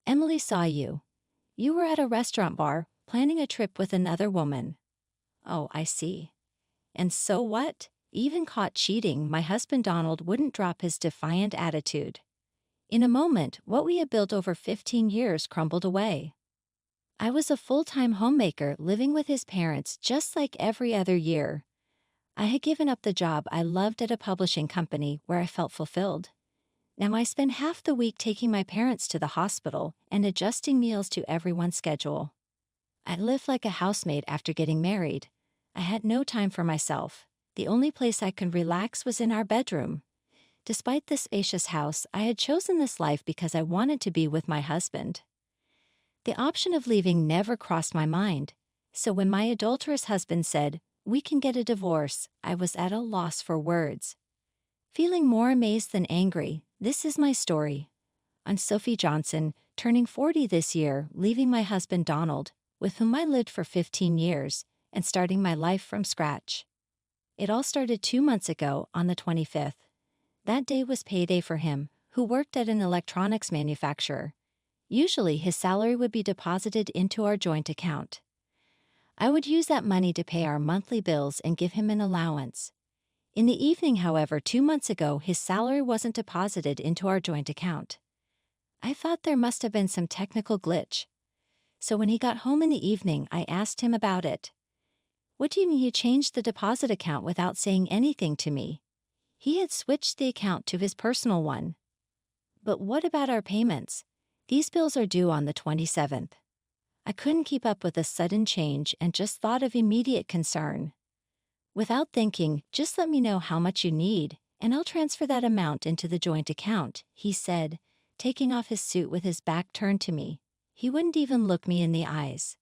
Emily saw you. You were at a restaurant bar, planning a trip with another woman. Oh, I see. And so what? Even caught cheating, my husband Donald wouldn't drop his defiant attitude. In a moment, what we had built over 15 years crumbled away. I was a full-time homemaker living with his parents just like every other year. I had given up the job I loved at a publishing company where I felt fulfilled. Now I spend half the week taking my parents to the hospital and adjusting meals to everyone's schedule. I lived like a housemaid after getting married. I had no time for myself. The only place I could relax was in our bedroom. Despite the spacious house, I had chosen this life because I wanted to be with my husband. The option of leaving never crossed my mind, so when my adulterous husband said, "We can get a divorce," I was at a loss for words. Feeling more amazed than angry, this is my story. I'm Sophie Johnson, turning 40 this year, leaving my husband Donald, with whom I lived for 15 years, and starting my life from scratch. It all started 2 months ago on the 25th. That day was payday for him, who worked at an electronics manufacturer. Usually his salary would be deposited into our joint account. I would use that money to pay our monthly bills and give him an allowance. In the evening, however, 2 months ago, his salary wasn't deposited into our joint account. I thought there must have been some technical glitch. So when he got home in the evening, I asked him about it. "What do you mean you changed the deposit account without saying anything to me?" He had switched the account to his personal one. "But what about our payments? These bills are due on the 27th. I couldn't keep up with the sudden change and just thought of immediate concern. Without thinking, "Just let me know how much you need, and I'll transfer that amount into the joint account," he said, taking off his suit with his back turned to me. He wouldn't even look me in the eyes.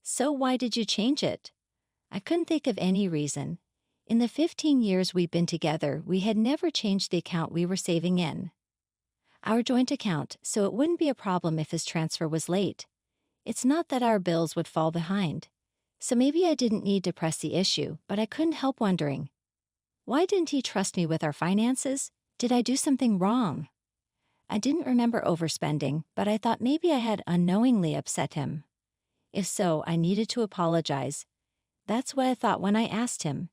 "So why did you change it?" I couldn't think of any reason. In the 15 years we'd been together, we had never changed the account we were saving in. Our joint account, so it wouldn't be a problem if his transfer was late. It's not that our bills would fall behind. So maybe I didn't need to press the issue, but I couldn't help wondering. Why didn't he trust me with our finances? Did I do something wrong? I didn't remember overspending, but I thought maybe I had unknowingly upset him. If so, I needed to apologize. That's what I thought when I asked him.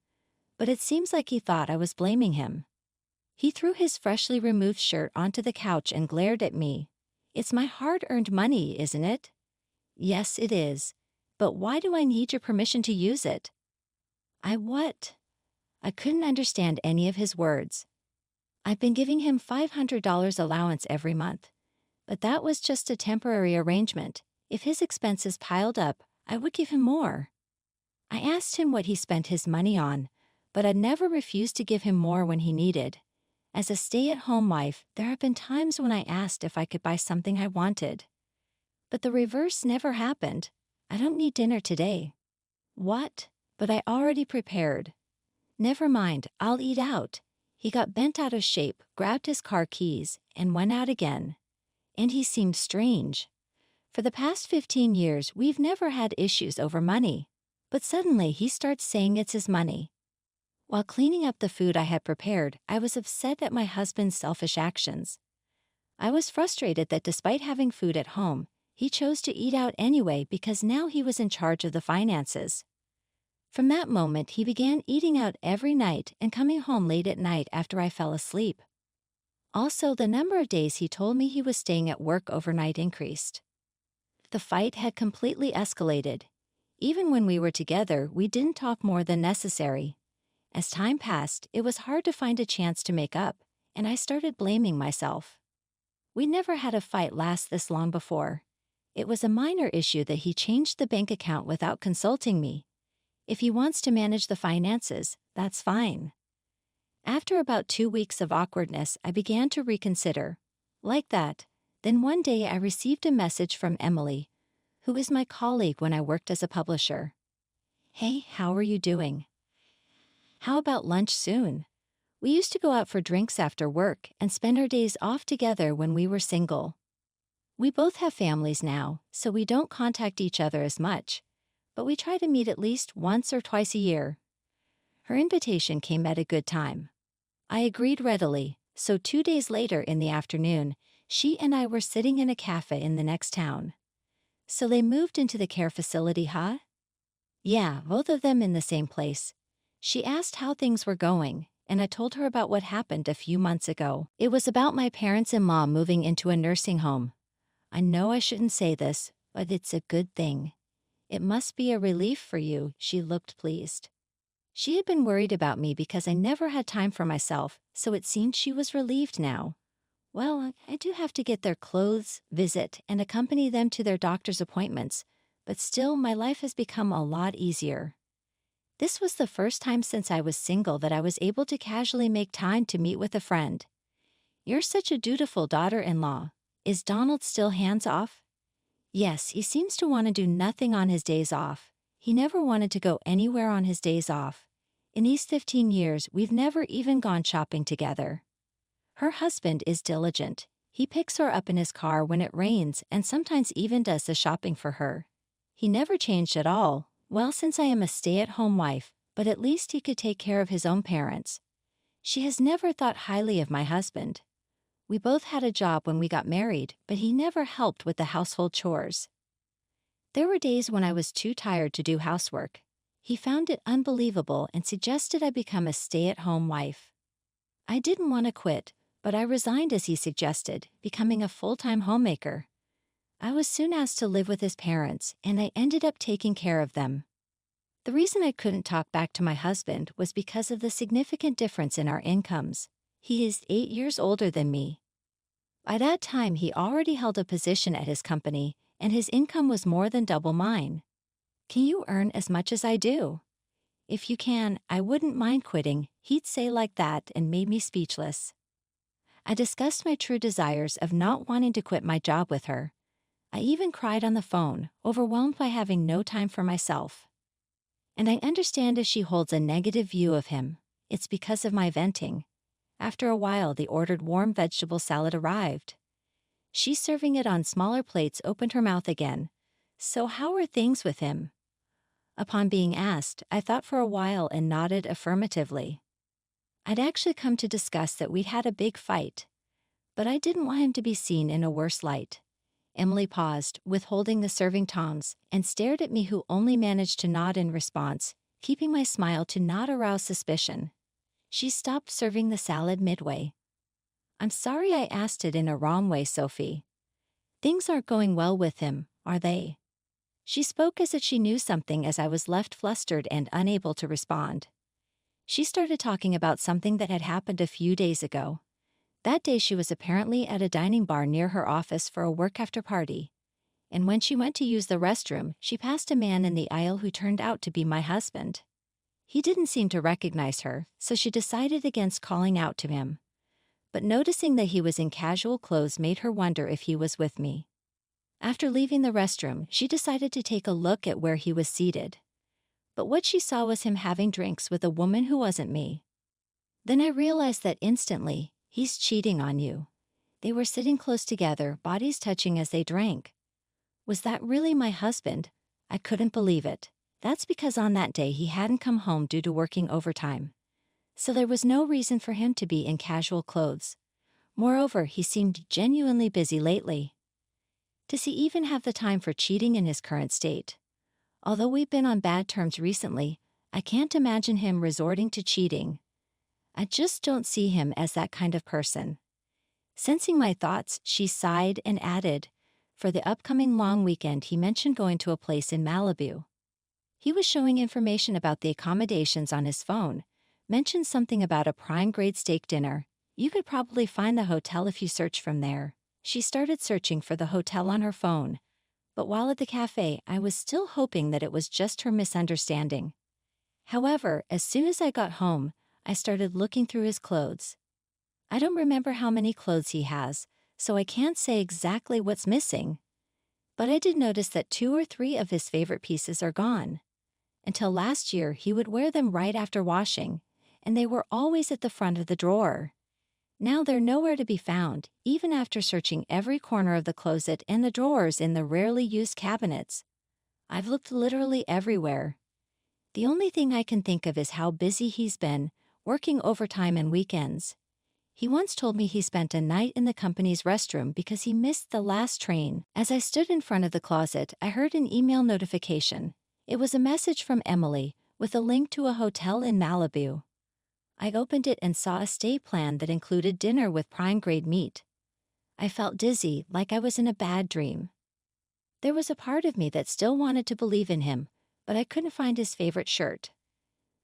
But it seems like he thought I was blaming him. He threw his freshly removed shirt onto the couch and glared at me. "It's my hard-earned money, isn't it?" "Yes, it is. But why do I need your permission to use it?" What? I couldn't understand any of his words. I've been giving him $500 allowance every month. But that was just a temporary arrangement. If his expenses piled up, I would give him more. I asked him what he spent his money on, but I'd never refused to give him more when he needed. As a stay-at-home wife, there have been times when I asked if I could buy something I wanted. But the reverse never happened. "I don't need dinner today." What? But I already prepared. "Never mind, I'll eat out." He got bent out of shape, grabbed his car keys, and went out again. And he seemed strange. For the past 15 years, we've never had issues over money. But suddenly he starts saying it's his money. While cleaning up the food I had prepared, I was upset at my husband's selfish actions. I was frustrated that despite having food at home, he chose to eat out anyway because now he was in charge of the finances. From that moment, he began eating out every night and coming home late at night after I fell asleep. Also, the number of days he told me he was staying at work overnight increased. The fight had completely escalated. Even when we were together, we didn't talk more than necessary. As time passed, it was hard to find a chance to make up, and I started blaming myself. We never had a fight last this long before. It was a minor issue that he changed the bank account without consulting me. If he wants to manage the finances, that's fine. After about 2 weeks of awkwardness, I began to reconsider. Like that, then one day I received a message from Emily, who is my colleague when I worked as a publisher. "Hey, how are you doing? How about lunch soon? We used to go out for drinks after work and spend our days off together when we were single. We both have families now, so we don't contact each other as much, but we try to meet at least once or twice a year." Her invitation came at a good time. I agreed readily, so 2 days later in the afternoon, She and I were sitting in a cafe in the next town. So they moved into the care facility, huh? Yeah, both of them in the same place. She asked how things were going, and I told her about what happened a few months ago. It was about my parents and mom moving into a nursing home. I know I shouldn't say this, but it's a good thing. It must be a relief for you. She looked pleased. She had been worried about me because I never had time for myself, so it seemed she was relieved now. Well, I do have to get their clothes, visit, and accompany them to their doctor's appointments, but still my life has become a lot easier. This was the first time since I was single that I was able to casually make time to meet with a friend. You're such a dutiful daughter-in-law. Is Donald still hands-off? Yes, he seems to want to do nothing on his days off. He never wanted to go anywhere on his days off. In these 15 years, we've never even gone shopping together. Her husband is diligent. He picks her up in his car when it rains and sometimes even does the shopping for her. He never changed at all. Well, since I am a stay-at-home wife, but at least he could take care of his own parents. She has never thought highly of my husband. We both had a job when we got married, but he never helped with the household chores. There were days when I was too tired to do housework. He found it unbelievable and suggested I become a stay-at-home wife. I didn't want to quit, but I resigned as he suggested, becoming a full-time homemaker. I was soon asked to live with his parents, and I ended up taking care of them. The reason I couldn't talk back to my husband was because of the significant difference in our incomes. He is 8 years older than me. By that time, he already held a position at his company, and his income was more than double mine. Can you earn as much as I do? If you can, I wouldn't mind quitting, he'd say like that, and made me speechless. I discussed my true desires of not wanting to quit my job with her. I even cried on the phone, overwhelmed by having no time for myself. And I understand if she holds a negative view of him, it's because of my venting. After a while, the ordered warm vegetable salad arrived. She, serving it on smaller plates, opened her mouth again. So how are things with him? Upon being asked, I thought for a while and nodded affirmatively. I'd actually come to discuss that we'd had a big fight, but I didn't want him to be seen in a worse light. Emily paused, withholding the serving tongs, and stared at me, who only managed to nod in response, keeping my smile to not arouse suspicion. She stopped serving the salad midway. I'm sorry I asked it in a wrong way, Sophie. Things aren't going well with him, are they? She spoke as if she knew something, as I was left flustered and unable to respond. She started talking about something that had happened a few days ago. That day she was apparently at a dining bar near her office for a work-after party. And when she went to use the restroom, she passed a man in the aisle who turned out to be my husband. He didn't seem to recognize her, so she decided against calling out to him. But noticing that he was in casual clothes made her wonder if he was with me. After leaving the restroom, she decided to take a look at where he was seated. But what she saw was him having drinks with a woman who wasn't me. Then I realized that instantly, he's cheating on you. They were sitting close together, bodies touching as they drank. Was that really my husband? I couldn't believe it. That's because on that day he hadn't come home due to working overtime. So there was no reason for him to be in casual clothes. Moreover, he seemed genuinely busy lately. Does he even have the time for cheating in his current state? Although we've been on bad terms recently, I can't imagine him resorting to cheating. I just don't see him as that kind of person. Sensing my thoughts, she sighed and added, for the upcoming long weekend he mentioned going to a place in Malibu. He was showing information about the accommodations on his phone, mentioned something about a prime-grade steak dinner. You could probably find the hotel if you search from there. She started searching for the hotel on her phone, but while at the cafe, I was still hoping that it was just her misunderstanding. However, as soon as I got home, I started looking through his clothes. I don't remember how many clothes he has, so I can't say exactly what's missing. But I did notice that 2 or 3 of his favorite pieces are gone. Until last year, he would wear them right after washing, and they were always at the front of the drawer. Now they're nowhere to be found, even after searching every corner of the closet and the drawers in the rarely used cabinets. I've looked literally everywhere. The only thing I can think of is how busy he's been, working overtime and weekends. He once told me he spent a night in the company's restroom because he missed the last train. As I stood in front of the closet, I heard an email notification. It was a message from Emily with a link to a hotel in Malibu. I opened it and saw a stay plan that included dinner with prime-grade meat. I felt dizzy, like I was in a bad dream. There was a part of me that still wanted to believe in him, but I couldn't find his favorite shirt.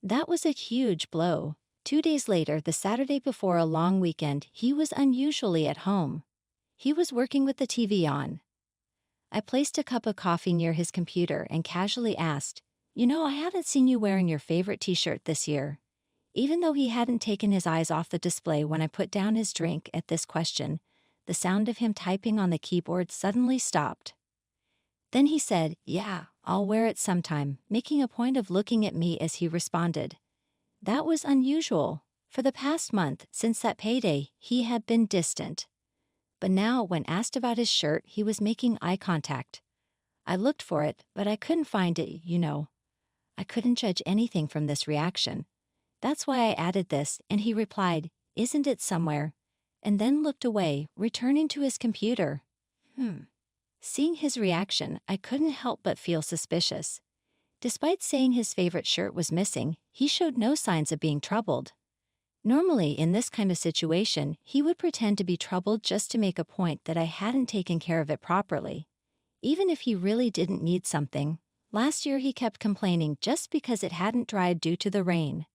That was a huge blow. 2 days later, the Saturday before a long weekend, he was unusually at home. He was working with the TV on. I placed a cup of coffee near his computer and casually asked, I haven't seen you wearing your favorite t-shirt this year. Even though he hadn't taken his eyes off the display when I put down his drink at this question, the sound of him typing on the keyboard suddenly stopped. Then he said, "Yeah, I'll wear it sometime," making a point of looking at me as he responded. That was unusual. For the past month, since that payday, he had been distant. But now, when asked about his shirt, he was making eye contact. I looked for it, but I couldn't find it, I couldn't judge anything from this reaction. That's why I added this, and he replied, "Isn't it somewhere?" and then looked away, returning to his computer. Seeing his reaction, I couldn't help but feel suspicious. Despite saying his favorite shirt was missing, he showed no signs of being troubled. Normally, in this kind of situation, he would pretend to be troubled just to make a point that I hadn't taken care of it properly. Even if he really didn't need something, last year he kept complaining just because it hadn't dried due to the rain.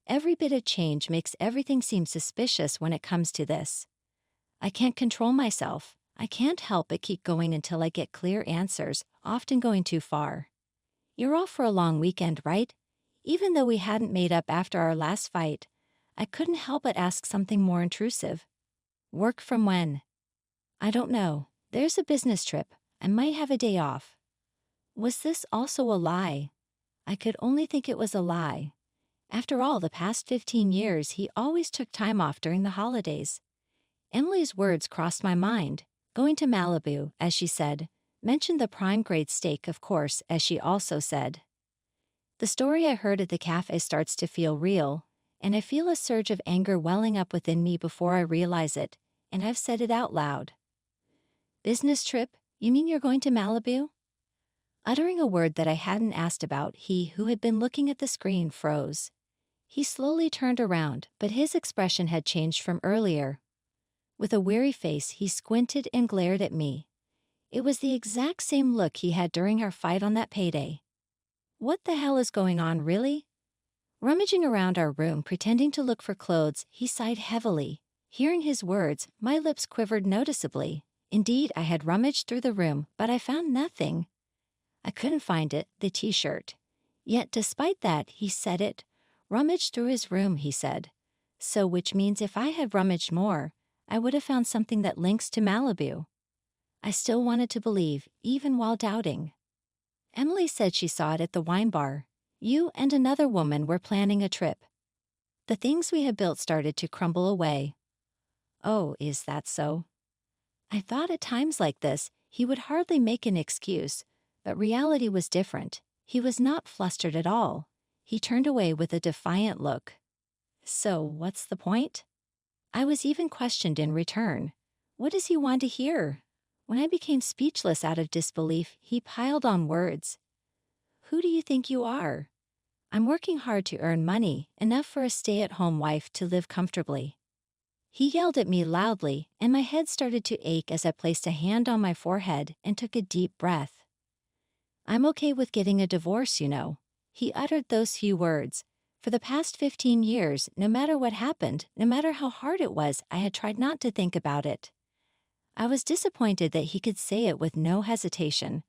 Every bit of change makes everything seem suspicious when it comes to this. I can't control myself. I can't help but keep going until I get clear answers, often going too far. "You're off for a long weekend, right?" Even though we hadn't made up after our last fight, I couldn't help but ask something more intrusive. "Work from when?" "I don't know. There's a business trip. I might have a day off." Was this also a lie? I could only think it was a lie. After all, the past 15 years, he always took time off during the holidays. Emily's words crossed my mind. Going to Malibu, as she said, mentioned the prime-grade steak, of course, as she also said. The story I heard at the cafe starts to feel real, and I feel a surge of anger welling up within me before I realize it, and I've said it out loud. "Business trip? You mean you're going to Malibu?" Uttering a word that I hadn't asked about, he, who had been looking at the screen, froze. He slowly turned around, but his expression had changed from earlier. With a weary face, he squinted and glared at me. It was the exact same look he had during our fight on that payday. What the hell is going on, really? Rummaging around our room, pretending to look for clothes, he sighed heavily. Hearing his words, my lips quivered noticeably. Indeed, I had rummaged through the room, but I found nothing. I couldn't find it, the t-shirt. Yet despite that, he said it. Rummaged through his room, he said. So which means if I had rummaged more, I would have found something that links to Malibu. I still wanted to believe, even while doubting. Emily said she saw it at the wine bar. You and another woman were planning a trip. The things we had built started to crumble away. Oh, is that so? I thought at times like this, he would hardly make an excuse, but reality was different. He was not flustered at all. He turned away with a defiant look. So, what's the point? I was even questioned in return. What does he want to hear? When I became speechless out of disbelief, he piled on words. Who do you think you are? I'm working hard to earn money, enough for a stay-at-home wife to live comfortably. He yelled at me loudly, and my head started to ache as I placed a hand on my forehead and took a deep breath. I'm okay with getting a divorce, He uttered those few words. For the past 15 years, no matter what happened, no matter how hard it was, I had tried not to think about it. I was disappointed that he could say it with no hesitation.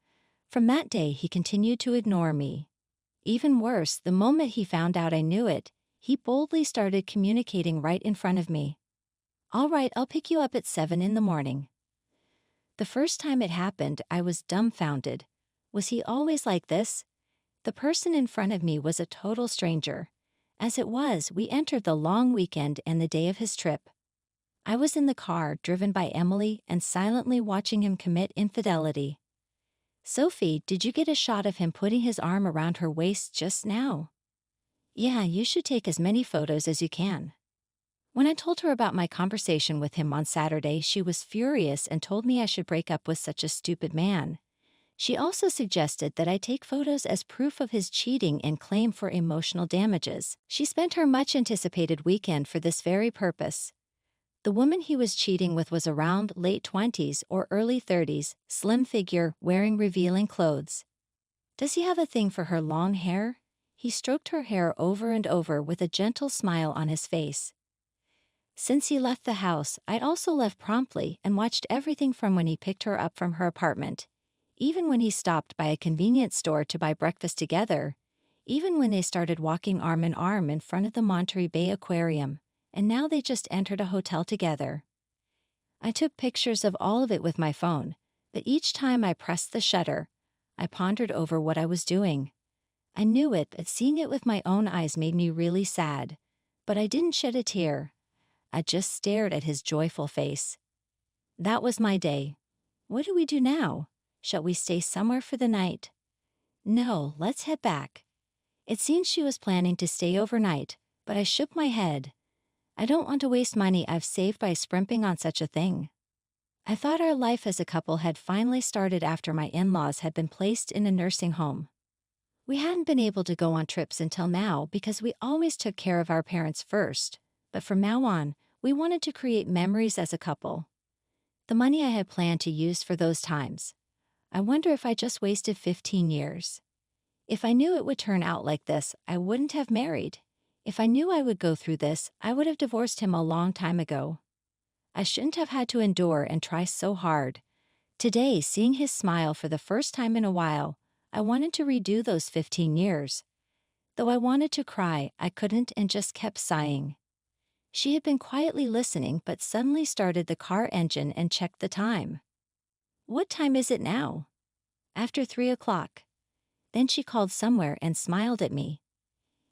From that day, he continued to ignore me. Even worse, the moment he found out I knew it, he boldly started communicating right in front of me. "All right, I'll pick you up at 7 in the morning." The first time it happened, I was dumbfounded. Was he always like this? The person in front of me was a total stranger. As it was, we entered the long weekend and the day of his trip. I was in the car, driven by Emily, and silently watching him commit infidelity. "Sophie, did you get a shot of him putting his arm around her waist just now?" "Yeah, you should take as many photos as you can." When I told her about my conversation with him on Saturday, she was furious and told me I should break up with such a stupid man. She also suggested that I take photos as proof of his cheating and claim for emotional damages. She spent her much-anticipated weekend for this very purpose. The woman he was cheating with was around late 20s or early 30s, slim figure, wearing revealing clothes. Does he have a thing for her long hair? He stroked her hair over and over with a gentle smile on his face. Since he left the house, I'd also left promptly and watched everything from when he picked her up from her apartment, even when he stopped by a convenience store to buy breakfast together, even when they started walking arm in arm in front of the Monterey Bay Aquarium, and now they just entered a hotel together. I took pictures of all of it with my phone, but each time I pressed the shutter, I pondered over what I was doing. I knew it, but seeing it with my own eyes made me really sad. But I didn't shed a tear. I just stared at his joyful face. That was my day. What do we do now? Shall we stay somewhere for the night? No, let's head back. It seems she was planning to stay overnight, but I shook my head. I don't want to waste money I've saved by sprimping on such a thing. I thought our life as a couple had finally started after my in-laws had been placed in a nursing home. We hadn't been able to go on trips until now because we always took care of our parents first, but from now on, we wanted to create memories as a couple. The money I had planned to use for those times. I wonder if I just wasted 15 years. If I knew it would turn out like this, I wouldn't have married. If I knew I would go through this, I would have divorced him a long time ago. I shouldn't have had to endure and try so hard. Today, seeing his smile for the first time in a while, I wanted to redo those 15 years. Though I wanted to cry, I couldn't and just kept sighing. She had been quietly listening but suddenly started the car engine and checked the time. What time is it now? After 3 o'clock. Then she called somewhere and smiled at me.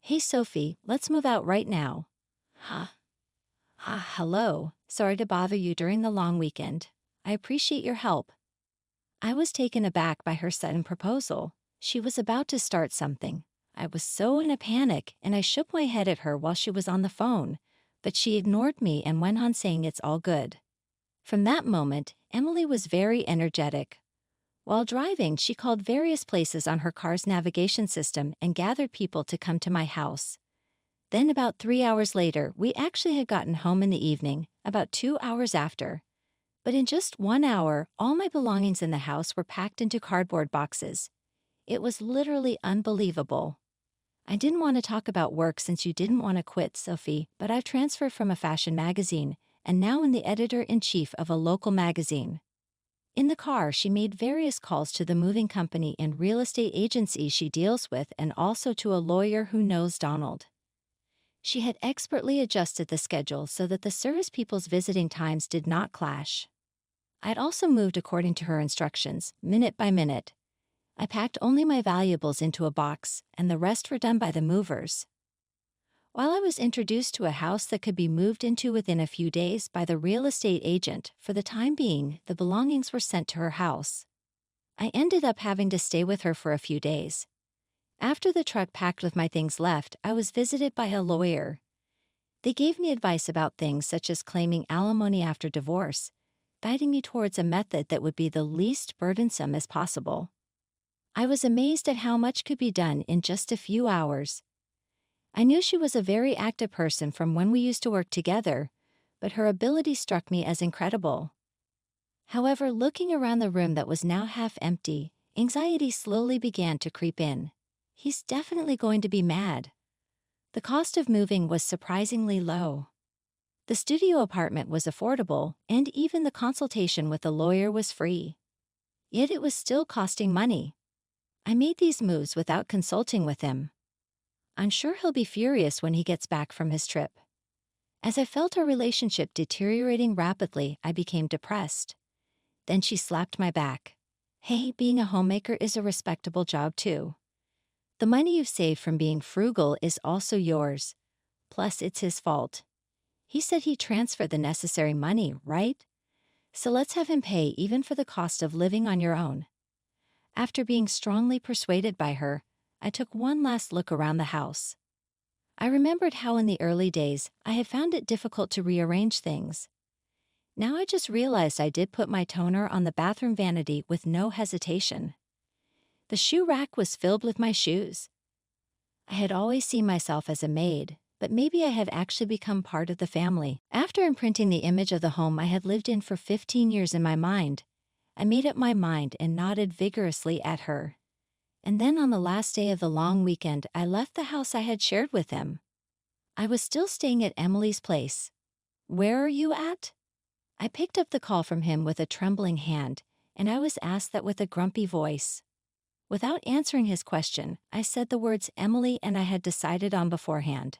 Hey Sophie, let's move out right now. Hello. Sorry to bother you during the long weekend. I appreciate your help. I was taken aback by her sudden proposal. She was about to start something. I was so in a panic and I shook my head at her while she was on the phone, but she ignored me and went on saying it's all good. From that moment, Emily was very energetic. While driving, she called various places on her car's navigation system and gathered people to come to my house. Then about 3 hours later, we actually had gotten home in the evening, about 2 hours after. But in just 1 hour, all my belongings in the house were packed into cardboard boxes. It was literally unbelievable. I didn't want to talk about work since you didn't want to quit, Sophie, but I've transferred from a fashion magazine and now am the editor-in-chief of a local magazine. In the car, she made various calls to the moving company and real estate agency she deals with and also to a lawyer who knows Donald. She had expertly adjusted the schedule so that the service people's visiting times did not clash. I'd also moved according to her instructions, minute by minute. I packed only my valuables into a box, and the rest were done by the movers. While I was introduced to a house that could be moved into within a few days by the real estate agent, for the time being, the belongings were sent to her house. I ended up having to stay with her for a few days. After the truck packed with my things left, I was visited by a lawyer. They gave me advice about things such as claiming alimony after divorce, guiding me towards a method that would be the least burdensome as possible. I was amazed at how much could be done in just a few hours. I knew she was a very active person from when we used to work together, but her ability struck me as incredible. However, looking around the room that was now half empty, anxiety slowly began to creep in. He's definitely going to be mad. The cost of moving was surprisingly low. The studio apartment was affordable, and even the consultation with the lawyer was free. Yet it was still costing money. I made these moves without consulting with him. I'm sure he'll be furious when he gets back from his trip. As I felt our relationship deteriorating rapidly, I became depressed. Then she slapped my back. Hey, being a homemaker is a respectable job too. The money you've saved from being frugal is also yours. Plus, it's his fault. He said he transferred the necessary money, right? So let's have him pay even for the cost of living on your own. After being strongly persuaded by her, I took one last look around the house. I remembered how in the early days I had found it difficult to rearrange things. Now I just realized I did put my toner on the bathroom vanity with no hesitation. The shoe rack was filled with my shoes. I had always seen myself as a maid, but maybe I had actually become part of the family. After imprinting the image of the home I had lived in for 15 years in my mind, I made up my mind and nodded vigorously at her. And then on the last day of the long weekend, I left the house I had shared with him. I was still staying at Emily's place. "Where are you at?" I picked up the call from him with a trembling hand, and I was asked that with a grumpy voice. Without answering his question, I said the words Emily and I had decided on beforehand.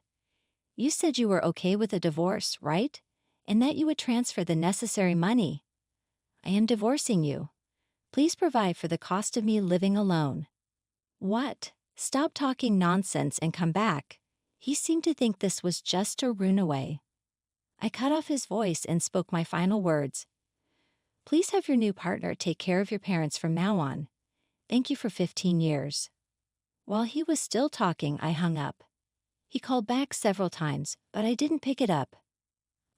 "You said you were okay with a divorce, right? And that you would transfer the necessary money. I am divorcing you. Please provide for the cost of me living alone." "What? Stop talking nonsense and come back." He seemed to think this was just a runaway. I cut off his voice and spoke my final words. "Please have your new partner take care of your parents from now on. Thank you for 15 years. While he was still talking, I hung up. He called back several times, but I didn't pick it up.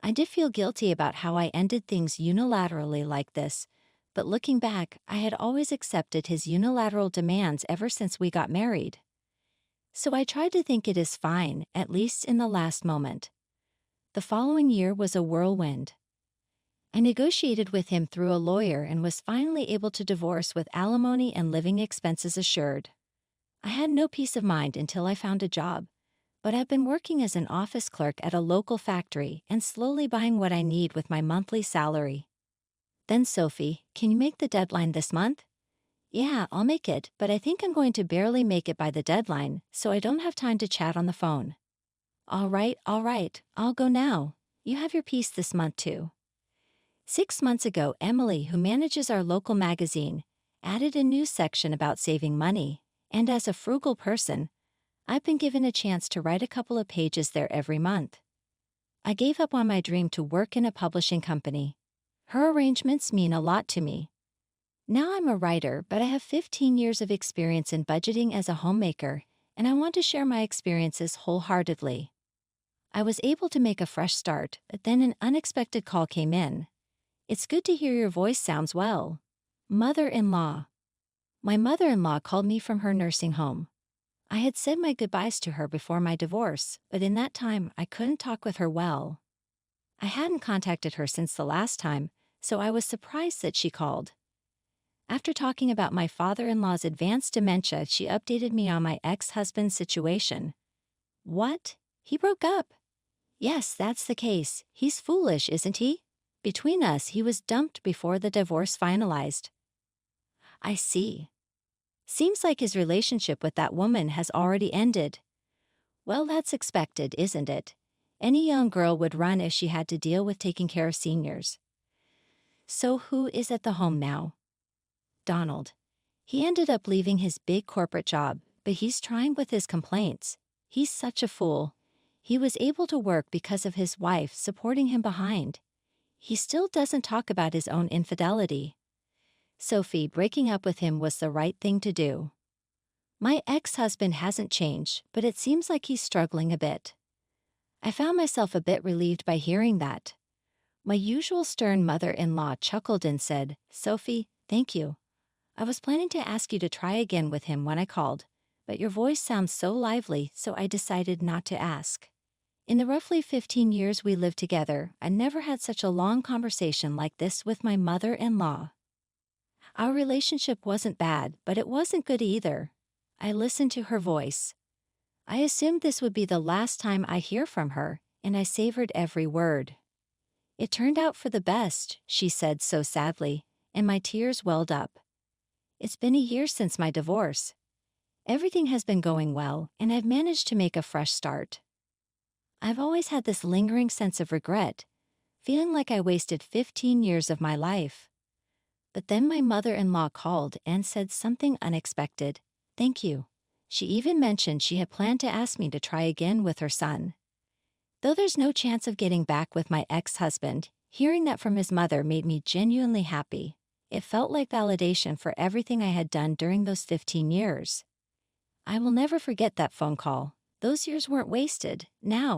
I did feel guilty about how I ended things unilaterally like this, but looking back, I had always accepted his unilateral demands ever since we got married. So I tried to think it is fine, at least in the last moment. The following year was a whirlwind. I negotiated with him through a lawyer and was finally able to divorce with alimony and living expenses assured. I had no peace of mind until I found a job, but I've been working as an office clerk at a local factory and slowly buying what I need with my monthly salary. Then Sophie, can you make the deadline this month? Yeah, I'll make it, but I think I'm going to barely make it by the deadline, so I don't have time to chat on the phone. All right, I'll go now. You have your piece this month too. 6 months ago, Emily, who manages our local magazine, added a news section about saving money, and as a frugal person, I've been given a chance to write a couple of pages there every month. I gave up on my dream to work in a publishing company. Her arrangements mean a lot to me. Now I'm a writer, but I have 15 years of experience in budgeting as a homemaker, and I want to share my experiences wholeheartedly. I was able to make a fresh start, but then an unexpected call came in. "It's good to hear your voice sounds well." Mother-in-law. My mother-in-law called me from her nursing home. I had said my goodbyes to her before my divorce, but in that time I couldn't talk with her well. I hadn't contacted her since the last time, so I was surprised that she called. After talking about my father-in-law's advanced dementia, she updated me on my ex-husband's situation. What? He broke up? Yes, that's the case. He's foolish, isn't he? Between us, he was dumped before the divorce finalized. I see. Seems like his relationship with that woman has already ended. Well, that's expected, isn't it? Any young girl would run if she had to deal with taking care of seniors. So who is at the home now? Donald. He ended up leaving his big corporate job, but he's trying with his complaints. He's such a fool. He was able to work because of his wife supporting him behind. He still doesn't talk about his own infidelity. Sophie, breaking up with him was the right thing to do. My ex-husband hasn't changed, but it seems like he's struggling a bit. I found myself a bit relieved by hearing that. My usual stern mother-in-law chuckled and said, "Sophie, thank you. I was planning to ask you to try again with him when I called, but your voice sounds so lively, so I decided not to ask." In the roughly 15 years we lived together, I never had such a long conversation like this with my mother-in-law. Our relationship wasn't bad, but it wasn't good either. I listened to her voice. I assumed this would be the last time I hear from her, and I savored every word. It turned out for the best, she said so sadly, and my tears welled up. It's been a year since my divorce. Everything has been going well, and I've managed to make a fresh start. I've always had this lingering sense of regret, feeling like I wasted 15 years of my life. But then my mother-in-law called and said something unexpected. Thank you. She even mentioned she had planned to ask me to try again with her son. Though there's no chance of getting back with my ex-husband, hearing that from his mother made me genuinely happy. It felt like validation for everything I had done during those 15 years. I will never forget that phone call. Those years weren't wasted. Now,